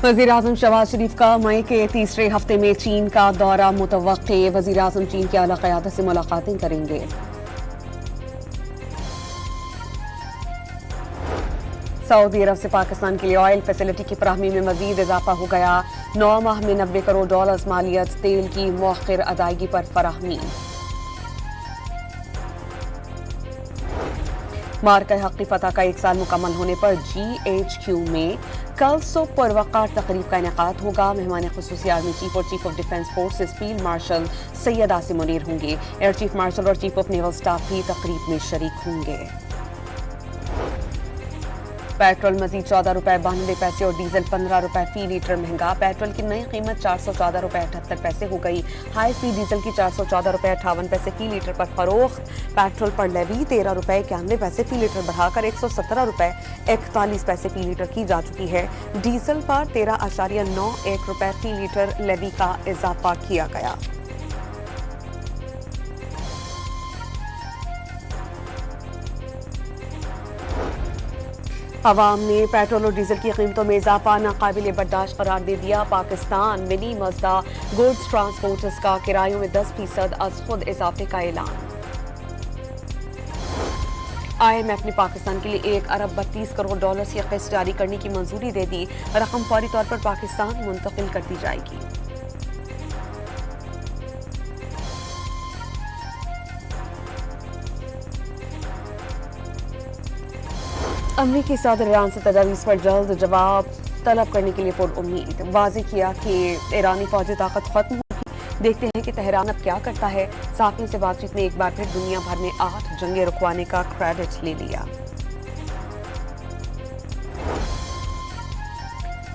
वज़ीर-ए-आज़म शहबाज शरीफ का मई के तीसरे हफ्ते में चीन का दौरा मुतवक्के। वज़ीर-ए-आज़म चीन की आला क़यादत से मुलाकातें करेंगे। सऊदी अरब से पाकिस्तान के लिए ऑयल फैसिलिटी की फराहमी में मजीद इजाफा हो गया। 9 माह में $90 करोड़ मालियत तेल की मौखिर अदायगी पर फराहमी। मार्का हक़ की फतह का 1 साल मुकम्मल होने पर GHQ में कल सुबह पुरवकार तकरीब का इनेकाद होगा। मेहमान ख़ुसूसी आर्मी चीफ और chief of defence forces field marshal Syed Asim Munir होंगे। एयर चीफ मार्शल और चीफ ऑफ नेवल स्टाफ भी तकरीब में शरीक होंगे। पेट्रोल मजीद ₹14.92 और डीजल ₹15 फी लीटर महंगा। पेट्रोल की नई कीमत ₹414.78 हो गई। हाई स्पीड डीजल की ₹414.58 फी लीटर पर फरोख्त। पेट्रोल पर लेवी ₹13.91 फी लीटर बढ़ाकर ₹117.41 फी लीटर की जा चुकी है। डीजल पर ₹13.91 फी लीटर लेवी का इजाफा किया गया। अवाम ने पेट्रोल और डीजल की कीमतों में इजाफा नाकाबिले बर्दाश्त करार दे दिया। Pakistan mini Mazda goods transporters का किरायों में 10% अज खुद इजाफे का ऐलान। IMF ने पाकिस्तान के लिए $1 अरब 32 करोड़ की किस्त जारी करने की मंजूरी दे दी। रकम फौरी तौर पर पाकिस्तान मुंतकिल कर दी जाएगी। अमरीकी सदर ईरान से तजावीज़ पर जल्द जवाब तलब करने के लिए पुरउम्मीद। वाज़ेह किया कि ईरानी फौजी ताकत खत्म होगी। देखते हैं कि तेहरान अब क्या करता है। साफियों से बातचीत में एक बार फिर दुनिया भर में 8 जंगें रुकवाने का क्रेडिट ले लिया।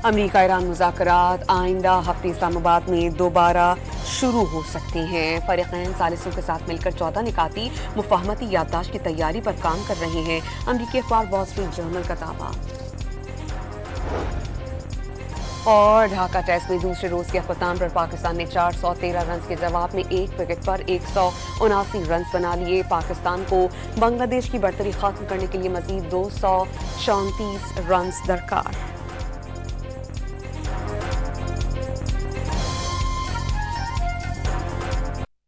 अमरीका ईरान मुज़ाकरात आइंदा हफ्ते इस्लामाबाद में दोबारा शुरू हो सकते हैं। फरीक़ैन सालिसों के साथ मिलकर 14 निकाती मुफाहमती याददाश्त की तैयारी पर काम कर रहे हैं। अमरीकी अखबार वॉल स्ट्रीट जर्नल का दावा। और ढाका टेस्ट में दूसरे रोज के अख्ताम पर पाकिस्तान ने 413 रन के जवाब में 1 विकेट पर 179 रन बना लिए। पाकिस्तान को बांग्लादेश की बढ़तरी खत्म करने के लिए मजीद 234 रन दरकार।